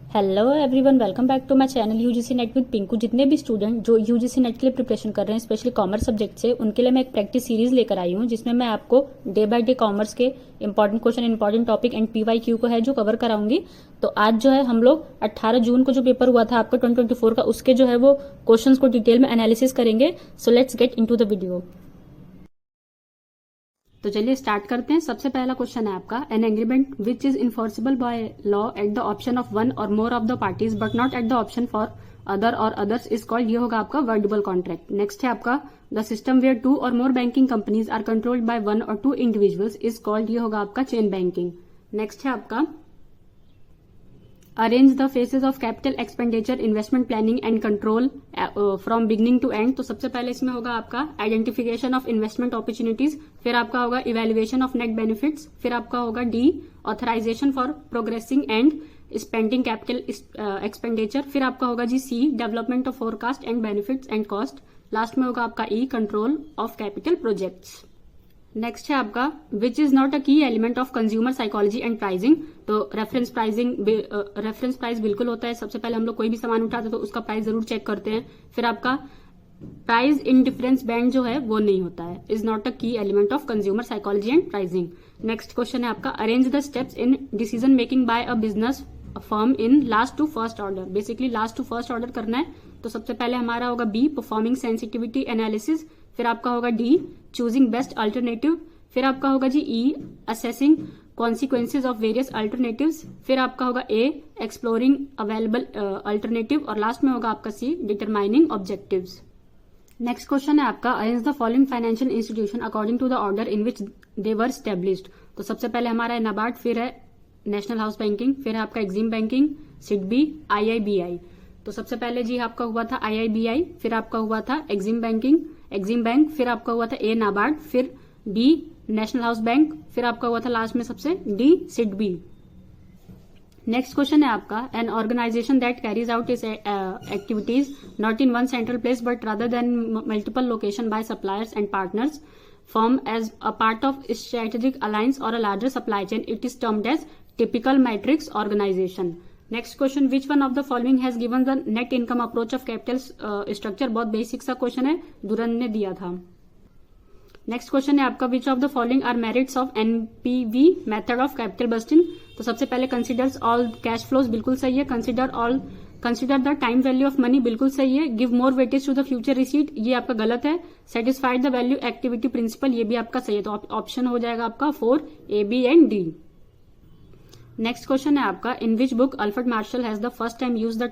Hello everyone, welcome back to my channel UGC NET with Pinku. जितने भी student जो UGC net के लिए प्रिपरेशन कर रहे हैं, स्पेशली कॉमर्स सब्जेक्ट से, उनके लिए मैं एक प्रैक्टिस सीरीज लेकर आई हूँ जिसमें मैं आपको डे बाय डे कॉमर्स के important question, important topic and PYQ को है जो कवर कराऊंगी। तो आज जो है हम लोग 18 जून को जो पेपर हुआ था आपका 2024 का, उसके जो है वो क्वेश्चन को डिटेल में एनालिसिस करेंगे। So let's get into the video. तो चलिए स्टार्ट करते हैं। सबसे पहला क्वेश्चन है आपका, an agreement which is enforceable by law at the option of one or more of the parties but not at the option for other or others is called, ये होगा आपका वर्डेबल कॉन्ट्रैक्ट। नेक्स्ट है आपका, the system where two or more banking companies are controlled by one or two individuals is called, ये होगा आपका chain banking. Next है आपका, arrange the phases of capital expenditure investment planning and control from beginning to end. तो सबसे पहले इसमें होगा आपका आइडेंटिफिकेशन ऑफ इन्वेस्टमेंट अपॉर्चुनिटीज, फिर आपका होगा इवेल्युएशन ऑफ नेट बेनिफिट्स, फिर आपका होगा D authorisation for progressing and spending capital expenditure, फिर आपका होगा जी C development of forecast and benefits and cost, last में होगा आपका E control of capital projects. Next है आपका, which is not a key element of consumer psychology and pricing. तो रेफरेंस प्राइस बिल्कुल होता है। सबसे पहले हम लोग कोई भी सामान उठाते हैं तो उसका प्राइस जरूर चेक करते हैं। फिर आपका प्राइस इंडिफरेंस बैंड जो है वो नहीं होता है, is not a key element of consumer psychology and pricing. Next question है आपका, arrange the steps in decision making by a business firm in last to first order. Basically last to first order करना है। तो सबसे पहले हमारा होगा be performing sensitivity analysis, फिर आपका होगा डी चूजिंग बेस्ट अल्टरनेटिव, फिर आपका होगा जी E assessing consequences of various alternatives, फिर आपका होगा ए एक्सप्लोरिंग अवेलेबल अल्टरनेटिव, और लास्ट में होगा आपका C determining objectives. Next question है आपका, arrange the following financial institution according to the order in which they were established. तो सबसे पहले हमारा है नाबार्ड, फिर है नेशनल हाउस बैंकिंग, फिर है आपका एग्जिम बैंकिंग, सिडबी, आईआईबीआई। तो सबसे पहले जी आपका हुआ था आईआईबीआई, फिर आपका हुआ था एग्जिम बैंक, फिर आपका हुआ था ए नाबार्ड, फिर बी नेशनल हाउस बैंक, फिर आपका हुआ था लास्ट में सबसे डी सिडबी। नेक्स्ट क्वेश्चन है आपका, an organisation that carries out is activities not in one central place but rather than multiple location by suppliers and partners form as a part of strategic alliance or a larger supply chain, it is termed as typical matrix organisation. Next question, which one of the following has given the net income approach of capital structure. बहुत basic सा question है, Durand ने दिया था। Next question है आपका, which of the following are merits of NPV method of capital budgeting. तो सबसे पहले कंसिडर्स ऑल कैश फ्लोज, बिल्कुल सही है। Consider the time value of money, बिल्कुल सही है। Give more weightage to the future receipt, ये आपका गलत है। Satisfied the value activity principle, ये भी आपका सही है। तो ऑप्शन हो जाएगा आपका 4 A B and D. Next question है आपका, in which book Alfred Marshall has the first time use the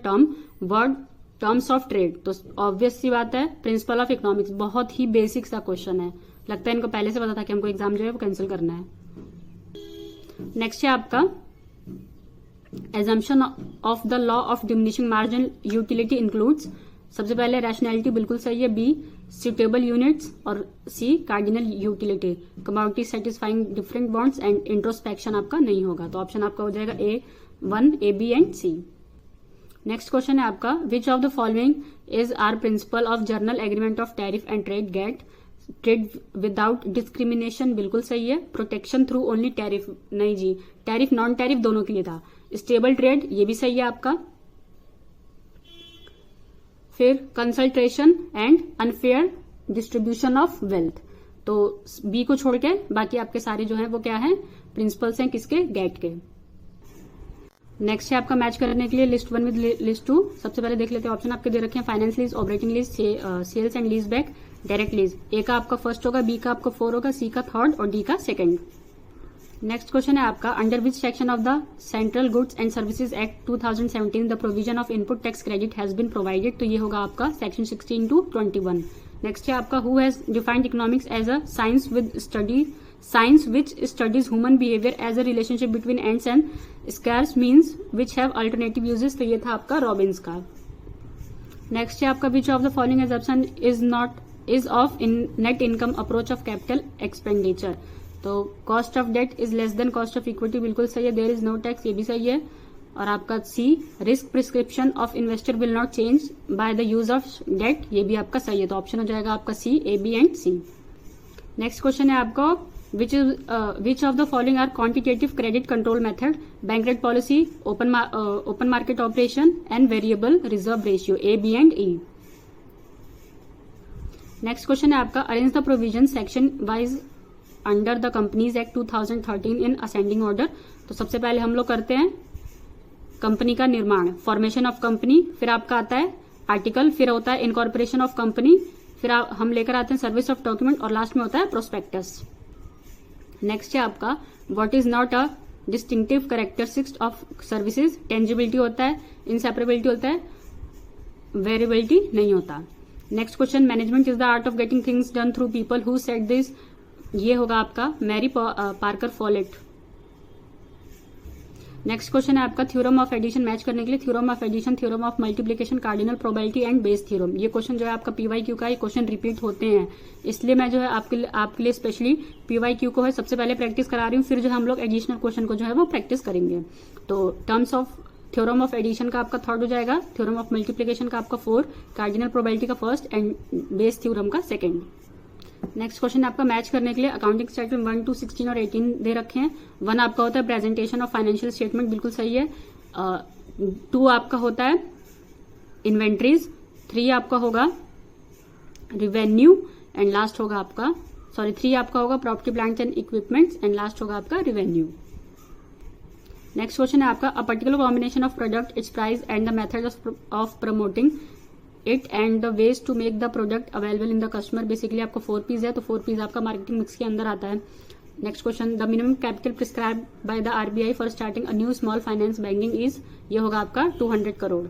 terms of trade. तो ऑब्वियस सी बात है, प्रिंसिपल ऑफ इकोनॉमिक्स। बहुत ही बेसिक सा क्वेश्चन है, लगता है इनको पहले से पता था कि हमको एग्जाम जो है वो कैंसिल करना है। नेक्स्ट है आपका, assumption of the law of diminishing marginal utility includes. सबसे पहले रैशनैलिटी बिल्कुल सही है, बी सुटेबल यूनिट्स, और C cardinal utility, commodity satisfying different bonds and introspection आपका नहीं होगा। तो ऑप्शन आपका हो जाएगा A 1 A B and C. Next question है आपका, which of the following is are principle of general agreement of tariff and trade GATT. Trade without discrimination बिल्कुल सही है। प्रोटेक्शन थ्रू ओनली टैरिफ नहीं जी, टैरिफ नॉन टैरिफ दोनों के लिए था। स्टेबल ट्रेड ये भी सही है आपका। फिर कंसल्ट्रेशन and unfair distribution of wealth, तो बी को छोड़ के बाकी आपके सारे जो है वो क्या है, प्रिंसिपल्स हैं किसके, गेट के। नेक्स्ट है आपका, मैच करने के लिए लिस्ट 1 विद लिस्ट 2। सबसे पहले देख लेते हैं, ऑप्शन आपके दे रखे हैं, finance lease, operating lease, sales and lease back, direct lease. A का आपका फर्स्ट होगा, बी का आपका 4 होगा, सी का 3rd और डी का 2nd। नेक्स्ट क्वेश्चन है आपका, under which section of the central goods and services act 2017 the provision of input tax credit has been provided. तो ये होगा आपका सेक्शन 16 to 21। नेक्स्ट है आपका, who has defined economics as a science which studies human behavior as a relationship between ends and scarce means which have alternative uses। तो ये था आपका रॉबिन्स का। नेक्स्ट है आपका, which of the following assumption is of net income approach of capital expenditure। तो cost of debt is less than cost of equity, बिल्कुल सही है। देयर इज नो टैक्स, ये भी सही है। और आपका C risk prescription of investor will not change by the use of debt, ये भी आपका सही है। तो ऑप्शन हो जाएगा आपका C A B and C. Next question है आपको, Which of the following are quantitative credit control method? Bank rate policy, open market operation, and variable reserve ratio. A, B and E. Next question है आपका, arrange the provision section wise under the companies act 2013 in ascending order. तो सबसे पहले हम लोग करते हैं company का निर्माण, फॉर्मेशन ऑफ कंपनी, फिर आपका आता है आर्टिकल, फिर होता है इनकॉर्पोरेशन ऑफ कंपनी, फिर हम लेकर आते हैं सर्विस ऑफ डॉक्यूमेंट, और लास्ट में होता है प्रोस्पेक्टस। नेक्स्ट है आपका, what is not a distinctive characteristics of services? Tangibility होता है, इनसेपरेबिलिटी होता है, वेरिएबिलिटी नहीं होता। Next question, management is the art of getting things done through people who said this? ये होगा आपका Mary Parker Follett. Next question है आपका, थ्योरम ऑफ एडिशन मैच करने के लिए theorem of addition, theorem of multiplication, cardinal probability and Bayes theorem. ये question जो है आपका पीवाईक्यू का, ये क्वेश्चन रिपीट होते हैं, इसलिए मैं जो है आपके लिए स्पेशली पीवाईक्यू को है सबसे पहले प्रैक्टिस करा रही हूँ, फिर जो हम लोग एडिशनल क्वेश्चन को जो है वो प्रैक्टिस करेंगे। तो terms of theorem of addition का आपका थर्ड हो जाएगा, थ्योरम ऑफ मल्टीप्लिकेशन का आपका 4, कार्डिनल प्रोबेबिलिटी का फर्स्ट एंड बेस थ्योरम का सेकंड। नेक्स्ट क्वेश्चन आपका मैच करने के लिए अकाउंटिंग स्टेटमेंट 1 to 16 और 18 दे रखे हैं। 1 आपका होता है प्रेजेंटेशन ऑफ फाइनेंशियल स्टेटमेंट, बिल्कुल सही है। 2 आपका होता है इन्वेंट्रीज, 3 आपका होगा रिवेन्यू, एंड लास्ट होगा आपका 3 आपका होगा property plant and equipments, and last होगा आपका रिवेन्यू। नेक्स्ट क्वेश्चन है आपका, a particular combination of product, its price and the method of promoting it and the ways to make the product available in the customer. Basically आपका 4 P's है, तो 4 P's आपका marketing mix के अंदर आता है। Next question, the minimum capital prescribe by the RBI for starting a new small finance banking is? ये होगा आपका 200 करोड़।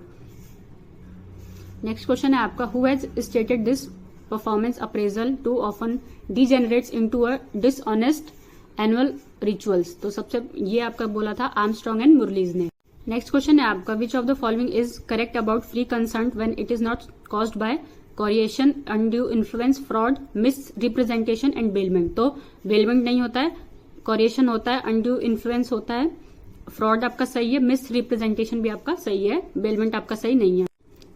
नेक्स्ट क्वेश्चन है आपका, who has stated this performance appraisal too often degenerates into a dishonest annual rituals? तो सबसे ये आपका बोला था आर्मस्ट्रॉन्ग एंड मुरलीज ने। नेक्स्ट क्वेश्चन है आपका, which of the following is correct about free consent when it is not caused by coercion, undue influence, fraud, misrepresentation and bailment? तो बेलमेंट नहीं होता है, कोरिएशन होता है, अनड्यू इन्फ्लुएंस होता है, फ्रॉड आपका सही है, मिस रिप्रेजेंटेशन भी आपका सही है, बेलमेंट आपका सही नहीं है।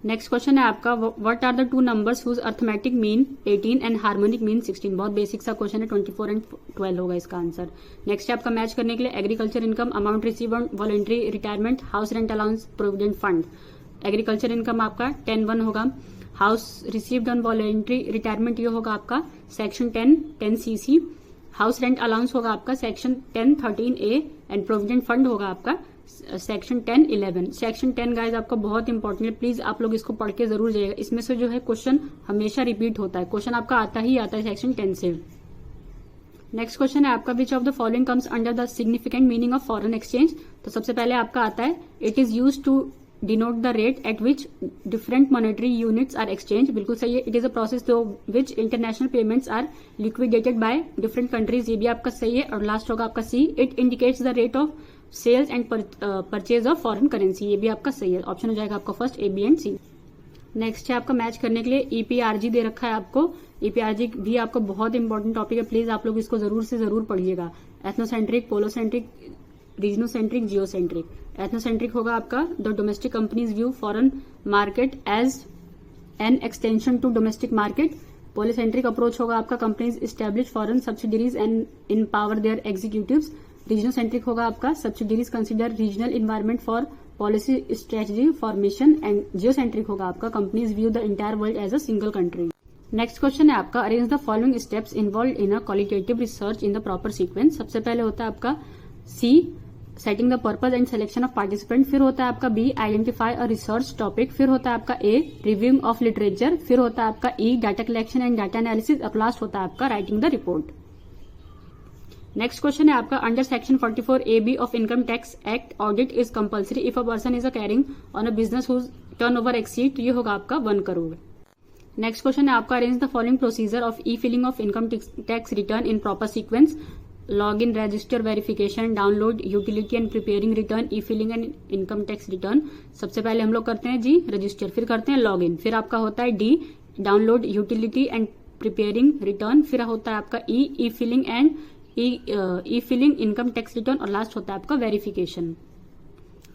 नेक्स्ट क्वेश्चन है आपका, what are the 2 numbers whose arithmetic mean 18 and harmonic mean 16? बहुत बेसिक सा क्वेश्चन है, 24 एंड 12 होगा इसका आंसर। नेक्स्ट है आपका मैच करने के लिए agriculture income, amount receive on voluntary retirement, house rent allowance, provident fund. Agriculture income आपका 10(1) होगा, house received on voluntary retirement ये होगा आपका section 10(CC), house rent allowance होगा आपका section 10(13A) and provident fund होगा आपका सेक्शन 10(11). सेक्शन 10 गाइज आपका बहुत इंपॉर्टेंट है, प्लीज आप लोग इसको पढ़ के जरूर जाइएगा, इसमें से जो है क्वेश्चन हमेशा रिपीट होता है, क्वेश्चन आपका आता है सेक्शन 10 से। नेक्स्ट क्वेश्चन है आपका, which of the following comes under the significant meaning of foreign exchange? तो सबसे पहले आपका आता है, it is used to denote the rate at which different monetary units are exchange, बिल्कुल सही है। It is a process through which international payments are liquidated by different countries, ये भी आपका सही है। और लास्ट होगा आपका C, it indicates the rate of sales and purchase of foreign currency, ये भी आपका सही है। ऑप्शन हो जाएगा आपका first A, B and C। Next है आपका मैच करने के लिए EPRG दे रखा है आपको, EPRG भी आपको बहुत इंपॉर्टेंट टॉपिक है, प्लीज आप लोग इसको जरूर से जरूर पढ़िएगा। Ethnocentric, polycentric, regionocentric, geocentric. Ethnocentric होगा आपका the domestic companies view foreign market as an extension to domestic market. Polycentric approach होगा आपका companies establish foreign subsidiaries and empower their executives. Regionocentric होगा आपका subsidiaries consider regional environment for policy strategy formation, and geocentric होगा आपका companies view the entire world as a single country. Next question है आपका, arrange the following steps involve in a qualitative research in the proper sequence. सबसे पहले होता है आपका C, setting the purpose and selection of participant, फिर होता है आपका B, identify a research topic, फिर होता है आपका A, रिव्यूइंग ऑफ लिटरेचर, फिर होता है आपका E, data collection and data analysis, और लास्ट होता है आपका writing the report. Next question है आपका, under section 44AB of income tax act audit is compulsory if a person is a carrying on a business whose turnover exceed, ये होगा आपका 1 crore. Next question है आपका, arrange the following procedure of e filing of income tax return in proper sequence, log in, register, verification, download, utility and preparing return, E filling and income tax return. सबसे पहले हम लोग करते हैं जी register, फिर करते हैं लॉग इन, फिर आपका होता है D, download, utility and preparing return, फिर होता है आपका ई filling and E filling income tax return, और लास्ट होता है आपका वेरिफिकेशन।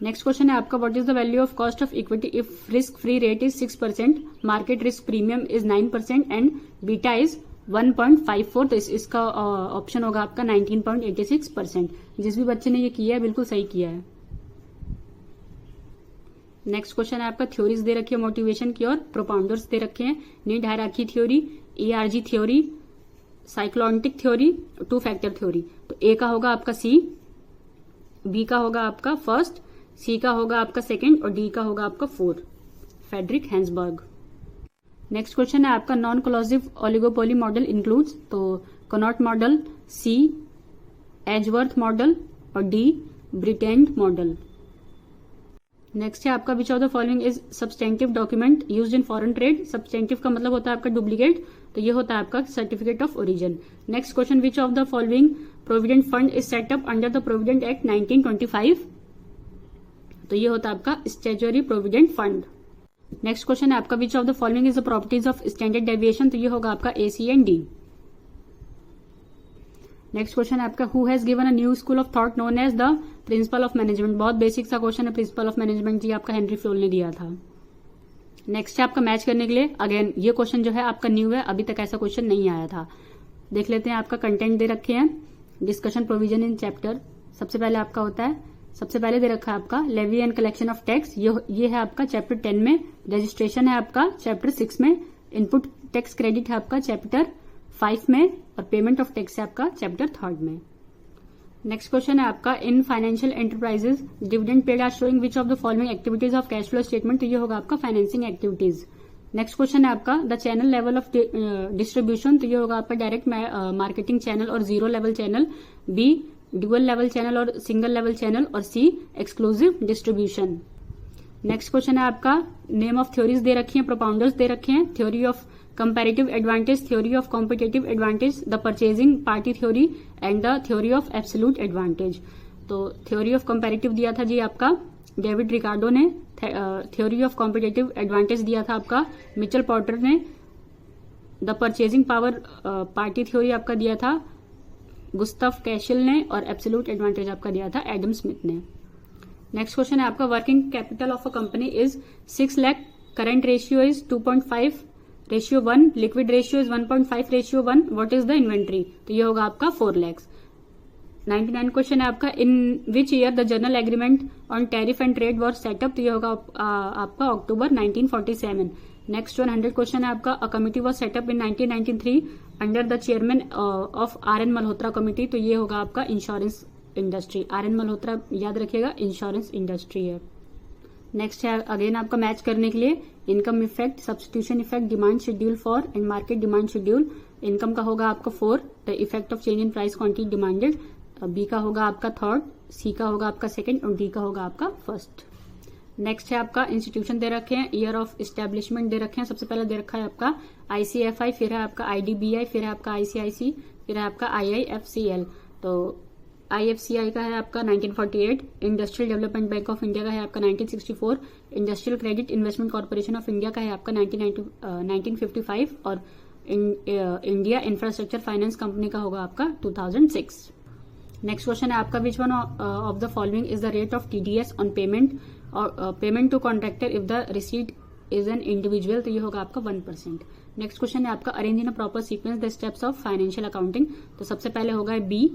नेक्स्ट क्वेश्चन है आपका, what is the value of cost of equity if risk free rate is 6%, market risk premium is 9% and beta is 1.54, तो इसका option होगा आपका 19.86%। जिस भी बच्चे ने ये किया है बिल्कुल सही किया है। नेक्स्ट क्वेश्चन है आपका थ्योरीज दे रखी है मोटिवेशन की और प्रोपाउंडर्स दे रखे हैं। Need hierarchy theory, ERG theory, cyclotic theory, two factor theory. तो ए का होगा आपका सी, बी का होगा आपका फर्स्ट, सी का होगा आपका सेकंड और डी का होगा आपका फोर्थ, फ्रेडरिक हैंसबर्ग। नेक्स्ट क्वेश्चन है आपका नॉन कोलोसिव ओलिगोपोली मॉडल इंक्लूड्स, तो कनॉट मॉडल, सी एजवर्थ मॉडल और डी ब्रिटेंड मॉडल। नेक्स्ट है आपका which of the following is substantive document used in foreign trade. Substantive का मतलब होता है आपका डुप्लीकेट, तो ये होता है आपका certificate of origin. Next question which of the following provident fund is setup under the provident act 1925, तो ये होता है आपका statutory provident fund. Next question है आपका which of the following is the properties of standard deviation, तो ये होगा आपका A, C and D. Next question है आपका who has given a new school of thought known as the principle of management. बहुत basic सा question है, principal of management जी आपका हेनरी फ्लोल ने दिया था। नेक्स्ट है आपका मैच करने के लिए, अगेन ये क्वेश्चन जो है आपका न्यू है, अभी तक ऐसा क्वेश्चन नहीं आया था। देख लेते हैं आपका कंटेंट दे रखे हैं, डिस्कशन प्रोविजन इन चैप्टर। सबसे पहले आपका होता है, सबसे पहले दे रखा है आपका levy and collection of tax, ये है आपका चैप्टर 10 में। रजिस्ट्रेशन है आपका चैप्टर 6 में। इनपुट टैक्स क्रेडिट है आपका चैप्टर 5 में और पेमेंट ऑफ टैक्स है आपका चैप्टर 3 में। नेक्स्ट क्वेश्चन है आपका in financial enterprises dividend paid are showing which of the following activities of cash flow statement, तो ये होगा आपका फाइनेंसिंग एक्टिविटीज। नेक्स्ट क्वेश्चन है आपका the channel level of distribution, तो ये होगा आपका डायरेक्ट मार्केटिंग चैनल और zero level channel, B dual level channel और सिंगल लेवल चैनल और C exclusive distribution. Next question है आपका नेम ऑफ थ्योरीज दे रखी हैं, प्रोपाउंडर्स दे रखे हैं। Theory of comparative advantage, theory of competitive advantage, the purchasing party theory and the theory of absolute advantage. तो थ्योरी ऑफ कंपैरेटिव दिया था जी आपका डेविड रिकार्डो ने, थ्योरी ऑफ कॉम्पिटेटिव एडवांटेज दिया था आपका मिचेल पॉर्टर ने, the purchasing power party theory आपका दिया था गुस्ताफ कैशल ने और एब्सोल्यूट एडवांटेज आपका दिया था एडम स्मिथ ने। नेक्स्ट क्वेश्चन है आपका working capital of a company is 6 lakh, current ratio is 2.5 ratio 1, liquid ratio is 1.5 ratio 1, what is the inventory, तो ये होगा आपका 4 लाख। 99 क्वेश्चन है आपका in which year the general agreement on tariff and trade was set up, तो ये होगा आपका अक्टूबर 1947। नेक्स्ट 100 क्वेश्चन है आपका a committee was setup in 1993 under the chairman of RN Malhotra committee, तो ये होगा आपका इंश्योरेंस इंडस्ट्री। RN मल्होत्रा याद रखिएगा इंश्योरेंस इंडस्ट्री है। नेक्स्ट है अगेन आपका मैच करने के लिए income effect, substitution effect, demand schedule for and market demand schedule. Income का होगा आपका 4, the effect of change in price quantity demanded, B का होगा आपका 3rd, सी का होगा आपका 2nd और डी का होगा आपका 1st। नेक्स्ट है आपका इंस्टीट्यूशन दे रखे हैं, ईयर ऑफ एस्टेब्लिशमेंट दे रखे हैं। सबसे पहले दे रखा है आपका ICFI, फिर है आपका IDBI, फिर है आपका ICIC, फिर है आपका IIFCL। तो IFCI का है आपका 1948, industrial development bank of India का है आपका 1964, industrial credit investment corporation of India का है आपका 1955 और इंडिया इंफ्रास्ट्रक्चर फाइनेंस कंपनी का होगा आपका 2006। नेक्स्ट क्वेश्चन है आपका which one of the following is the rate of TDS on payment और payment to contractor if the receipt is an individual, तो ये होगा आपका 1%। नेक्स्ट क्वेश्चन है आपका arrange in a proper sequence the steps of financial accounting, तो सबसे पहले होगा B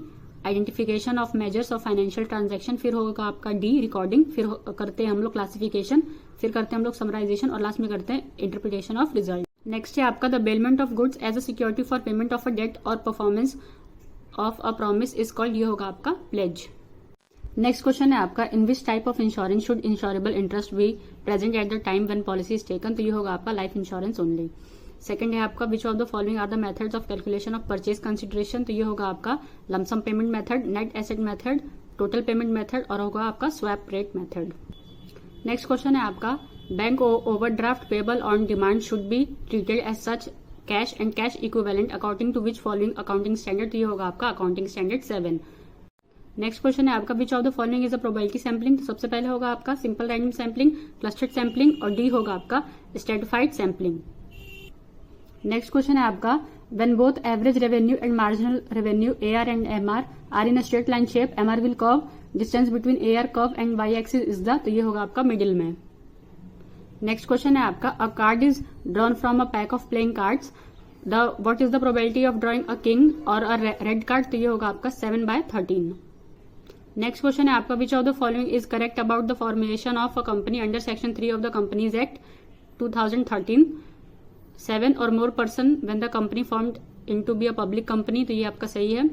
identification of measures of financial transaction, फिर होगा आपका डी रिकॉर्डिंग, फिर करते हैं हम लोग क्लासिफिकेशन, फिर करते हैं हम लोग समराइजेशन और लास्ट में करते हैं इंटरप्रिटेशन ऑफ रिजल्ट। नेक्स्ट है आपका the bailment of goods as a security for payment of a debt और performance of a promise is called, ये होगा आपका प्लेज। नेक्स्ट क्वेश्चन है आपका in which type of insurance should insurable interest be present at the time when policy is taken, तो ये होगा आपका लाइफ इंश्योरेंस ओनली। सेकंड है आपका which of the following are the methods of calculation of purchase consideration, तो ये होगा आपका lump sum payment method, net asset method, total payment method और होगा आपका swap rate method. Next question है आपका bank overdraft payable on demand should be treated as such cash and cash equivalent according to which following accounting standard, तो ये होगा आपका accounting standard 7। Next question है आपका which of the following is a probability sampling, तो सबसे पहले होगा आपका simple random sampling, clustered sampling और डी होगा आपका स्ट्रेटिफाइड सैम्पलिंग। नेक्स्ट क्वेश्चन है आपका when both average revenue and marginal revenue AR and MR are in a straight line shape, MR will curve, distance between AR curve and Y axis is the, तो ये होगा आपका middle में। Next question है आपका अ card is drawn from a pack of playing cards, what is the probability of drawing a king और अ red card, तो ये होगा आपका 7/13। नेक्स्ट क्वेश्चन है आपका, which of the following is correct about the formation of a company under section 3 of the companies act 2013। 7 or more person when the company formed into be a public company, तो ये आपका सही है।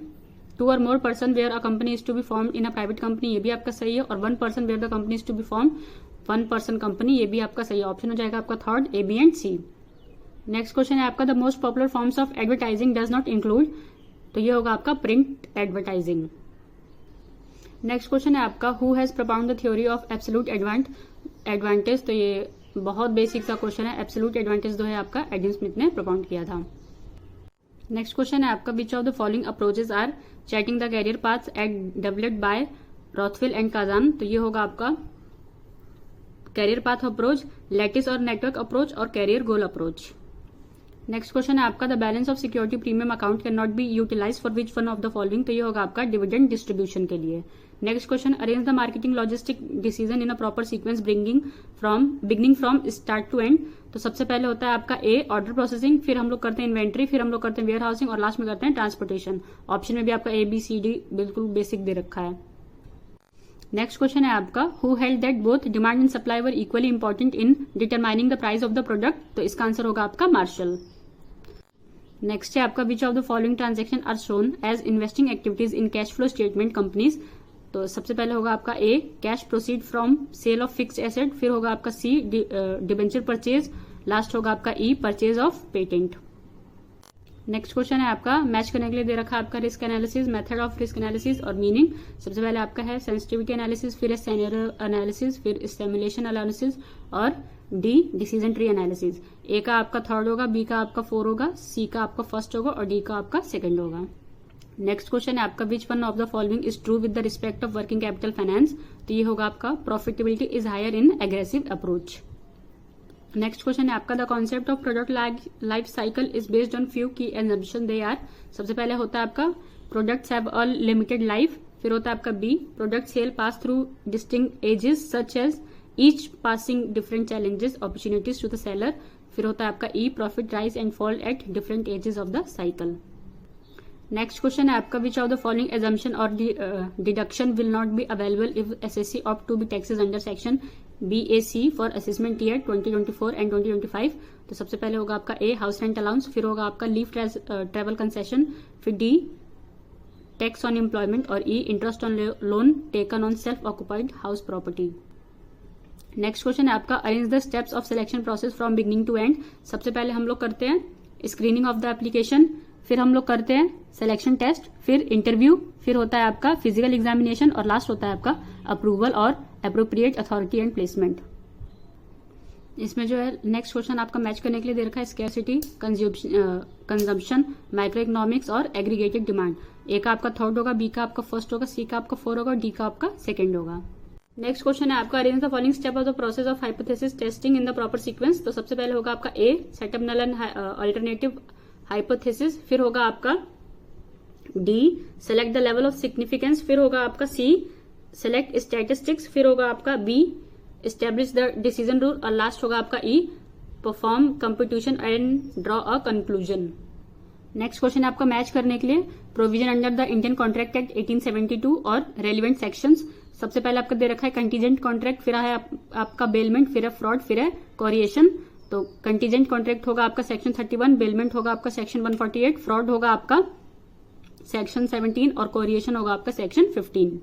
2 or more person where a company is to be formed in a private company, ये भी आपका सही है। और 1 person where the company is to be formed, 1 person company, ये भी आपका सही है। ऑप्शन हो जाएगा आपका third, A, B and C। Next question है आपका, the most popular forms of advertising does not include, तो ये होगा आपका प्रिंट एडवर्टाइजिंग। नेक्स्ट क्वेश्चन है आपका, who has propounded the theory of absolute advantage, तो ये बहुत बेसिक सा क्वेश्चन है। एब्सोल्यूट एडवांटेज जो है आपका एडम स्मिथ ने propound किया था। नेक्स्ट क्वेश्चन है आपका, which of the following approaches are charting the career paths at developed by Rothwell and Kazanas, तो ये होगा आपका कैरियर पाथ अप्रोच, लैटिस और नेटवर्क अप्रोच और career goal approach. Next question है आपका, the balance of security premium account can not be utilise for which one of the following, तो ये होगा आपका डिविडेंड डिस्ट्रीब्यूशन के लिए। Next question, arrange the marketing logistic decision in a proper sequence beginning from start to end, तो सबसे पहले होता है आपका ए ऑर्डर प्रोसेसिंग, फिर हम लोग करते हैं इन्वेंट्री, फिर हम लोग करते हैं वेयर हाउसिंग और लास्ट में करते हैं ट्रांसपोर्टेशन। ऑप्शन में भी आपका ABCD बिल्कुल बेसिक दे रखा है। नेक्स्ट क्वेश्चन है आपका, who held that both demand and supply were equally important in determining the price of the product, तो इसका आंसर होगा आपका मार्शल। नेक्स्ट है आपका, which of the following transaction are shown as investing activities in cash flow statement companies, तो सबसे पहले होगा आपका A cash proceed from sale of fixed asset, फिर होगा आपका सी डिबेंचर परचेज, लास्ट होगा आपका E purchase of patent. Next question है आपका, मैच करने के लिए दे रखा है आपका risk analysis, method of risk analysis और मीनिंग। सबसे पहले आपका है सेंसिटिविटी एनालिसिस, फिर है सिनेरियो एनालिसिस, फिर सिमुलेशन एनालिसिस और डी डिसीजन ट्री एनालिसिस। ए का आपका थर्ड होगा, बी का आपका 4 होगा, सी का आपका फर्स्ट होगा और डी का आपका सेकंड होगा। नेक्स्ट क्वेश्चन है आपका, which one of the following is true with the respect of working capital finance, तो ये होगा आपका profitability is higher in aggressive approach. Next question है आपका, the concept of product life cycle is based on few key assumption they are, सबसे पहले होता है आपका products have a limited life, फिर होता है आपका B product sale pass through distinct एजेस such as each passing different challenges opportunities to the seller, फिर होता है आपका E profit rise and fall at different ages of the cycle. Next question है आपका, which of the following exemption और deduction will not be available if assessee opt to be taxes under section BAC for assessment year 2024 and 2025, तो सबसे पहले होगा आपका a house rent allowance, फिर होगा आपका लीव ट्रेवल कंसेशन, फिर डी टैक्स ऑन एम्प्लॉयमेंट और E interest on loan taken on self occupied house property. Next question है आपका, arrange the steps of selection process from beginning to end, सबसे पहले हम लोग करते हैं स्क्रीनिंग ऑफ द एप्लीकेशन, फिर हम लोग करते हैं सिलेक्शन टेस्ट, फिर इंटरव्यू, फिर होता है आपका फिजिकल एग्जामिनेशन और लास्ट होता है आपका अप्रूवल और अप्रोप्रिएट अथॉरिटी एंड प्लेसमेंट। इसमें जो है नेक्स्ट क्वेश्चन आपका मैच करने के लिए दे रखा है स्कैर्सिटी, कंजम्पशन, माइक्रो इकोनॉमिक्स और एग्रीगेटेड डिमांड। ए का आपका थर्ड होगा, बी का आपका फर्स्ट होगा, सी का आपका 4 होगा, डी का आपका सेकंड होगा। नेक्स्ट क्वेश्चन है आपका, arrange the following step of the process of hypothesis testing in the proper sequence, तो सबसे पहले होगा आपका A set up null and alternative hypothesis, फिर होगा आपका D select the level of significance, फिर होगा आपका सी सेलेक्ट स्टैटिस्टिक्स, फिर होगा आपका B establish the decision rule और लास्ट होगा आपका E perform computation and draw a conclusion. Next question आपका मैच करने के लिए provision under the Indian contract act 1872 और रेलिवेंट सेक्शंस। सबसे पहले आपका दे रखा है कंटीजेंट कॉन्ट्रैक्ट, फिर है आपका बेलमेंट, फिर है फ्रॉड, फिर है कोरिएशन। तो कंटीजेंट कॉन्ट्रैक्ट होगा आपका सेक्शन 31, बेलमेंट होगा आपका सेक्शन 148, फ्रॉड होगा आपका सेक्शन 17 और कोरिएशन होगा आपका सेक्शन 15।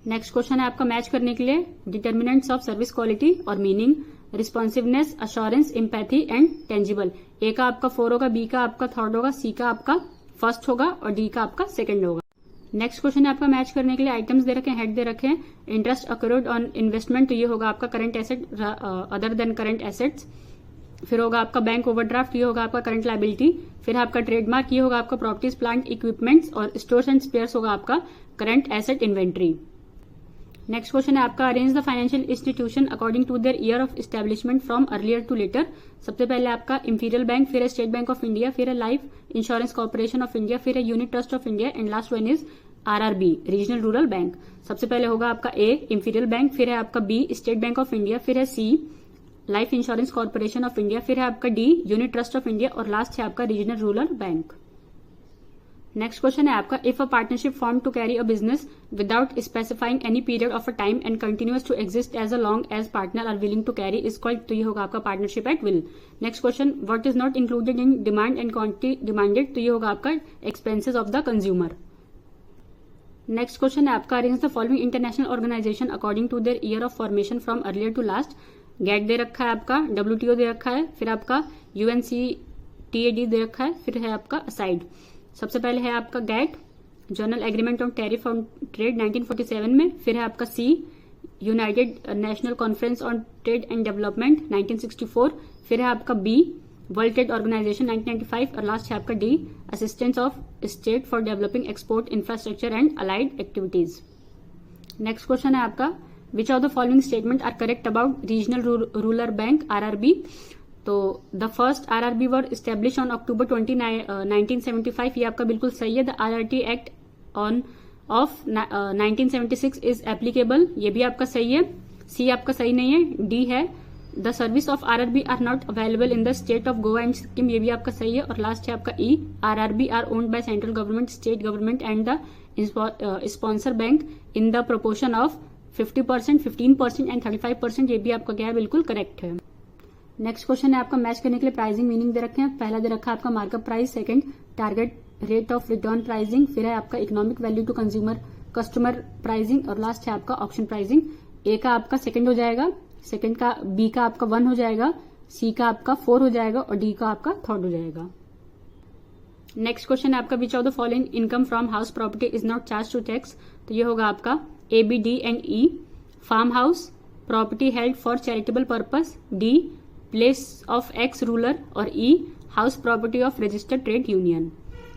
नेक्स्ट क्वेश्चन है आपका मैच करने के लिए डिटर्मिनेंट्स ऑफ सर्विस क्वालिटी और meaning, responsiveness, assurance, empathy and tangible. A का आपका 4 होगा, बी का आपका थर्ड होगा, सी का आपका फर्स्ट होगा और डी का आपका सेकंड होगा। नेक्स्ट क्वेश्चन है आपका मैच करने के लिए आइटम्स दे रखे हैं, हेड दे रखे हैं, इंटरेस्ट अक्रूड ऑन इन्वेस्टमेंट, तो ये होगा आपका current asset other than current assets, फिर होगा आपका बैंक ओवरड्राफ्ट, ये होगा आपका करंट लायबिलिटी, फिर आपका ट्रेडमार्क, ये होगा आपका प्रॉपर्टीज प्लांट इक्विपमेंट्स और स्टोर्स एंड स्पेयर्स होगा आपका current asset inventory. Next question है आपका arrange the financial institution according to their year of establishment from earlier to later. सबसे पहले आपका इंपीरियल बैंक, फिर है स्टेट बैंक ऑफ इंडिया, फिर है life Insurance Corporation of India, फिर है unit Trust of India and last one is RRB regional rural bank. सबसे पहले होगा आपका ए इंपीरियल बैंक, फिर है आपका B State Bank of India, फिर है C Life Insurance Corporation of India, फिर है आपका D Unit Trust of India और लास्ट है आपका regional rural bank. Next question है आपका, if a partnership form to carry a business without specifying any period of a time and continuous to exist as a long as partner are willing to carry is called, तो ये होगा आपका partnership at will. Next question, what is not included in demand and quantity demanded, तो ये होगा आपका expenses of the consumer. Next question है आपका, arrange the following international organisation according to their year of formation from earlier to last. GATT दे रखा है आपका, WTO दे रखा है, फिर आपका UNCTAD दे रखा है, फिर है आपका असाइड। सबसे पहले है आपका GATT, general agreement on tariff on trade 1947 में, फिर है आपका C, United National Conference on Trade and Development 1964, फिर है आपका बी, वर्ल्ड ट्रेड ऑर्गेनाइजेशन 1995 और लास्ट है आपका D, assistance of state for developing export infrastructure and allied activities. Next question है आपका, which of the following statement are correct about regional rural bank RRB, तो the first RRB were established on October 1975, ये आपका बिल्कुल सही है। The RRT act on of 1976 is applicable, ये भी आपका सही है। सी आपका सही नहीं है, डी है, the service of RRB are not available in the state of Goa and Sikkim, ये भी आपका सही है। और लास्ट है आपका E, RRB are owned by central government, state government and the sponsor bank in the proportion of 50%, 15% and 35%, ये भी आपका क्या है, बिल्कुल करेक्ट है। नेक्स्ट क्वेश्चन है आपका, मैच करने के लिए प्राइसिंग मीनिंग दे रखे हैं। पहला दे रखा है आपका markup price, second target rate of return pricing, फिर है आपका economic value to customer pricing और लास्ट है आपका ऑप्शन प्राइसिंग। ए का आपका सेकंड हो जाएगा, सेकंड का बी का आपका 1 हो जाएगा, सी का आपका 4 हो जाएगा और डी का आपका 3rd हो जाएगा। नेक्स्ट क्वेश्चन है आपका, which of the following income from house property is not charge to tax, तो ये होगा आपका A, B, D and E, farm house, property held for charitable purpose, D, place of ex ruler और E, house property of registered trade union.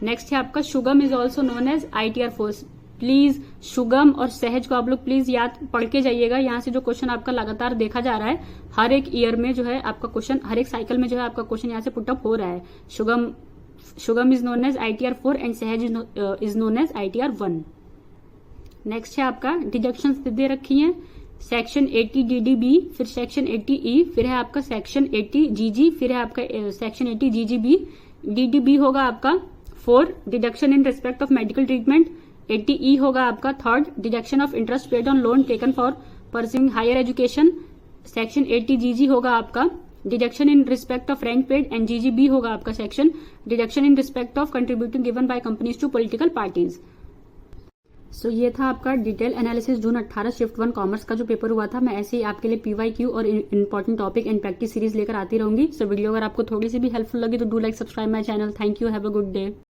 Next है आपका, Sugam is also known as ITR four. Please Sugam और सहज को आप लोग please याद पढ़ के जाइएगा, यहाँ से जो क्वेश्चन आपका लगातार देखा जा रहा है, हर एक ईयर में जो है आपका क्वेश्चन, हर एक साइकिल में जो है आपका क्वेश्चन यहाँ से पुटअप हो रहा है। Sugam is known as ITR 4 and Sahaj is known as ITR 1। Next है आपका, डिडक्शंस दे रखी हैं, सेक्शन 80 DDB, फिर सेक्शन 80 E, फिर है आपका सेक्शन 80 GG, फिर है आपका सेक्शन 80 GGB। DDB होगा आपका 4, deduction in respect of medical treatment. 80 E होगा आपका 3rd, deduction of interest paid on loan taken for pursuing higher education. Section 80 GG होगा आपका deduction in respect of rent paid and GGB होगा आपका section deduction in respect of contributing given by companies to political parties. So ये था आपका detail analysis June 18 shift 1 commerce का जो paper हुआ था। मैं ऐसे ही आपके लिए PYQ और important topic and practice series लेकर आती रहूंगी। सो वीडियो अगर आपको थोड़ी सी भी हेल्पफुल लगी तो do like subscribe my channel. Thank you, have a good day.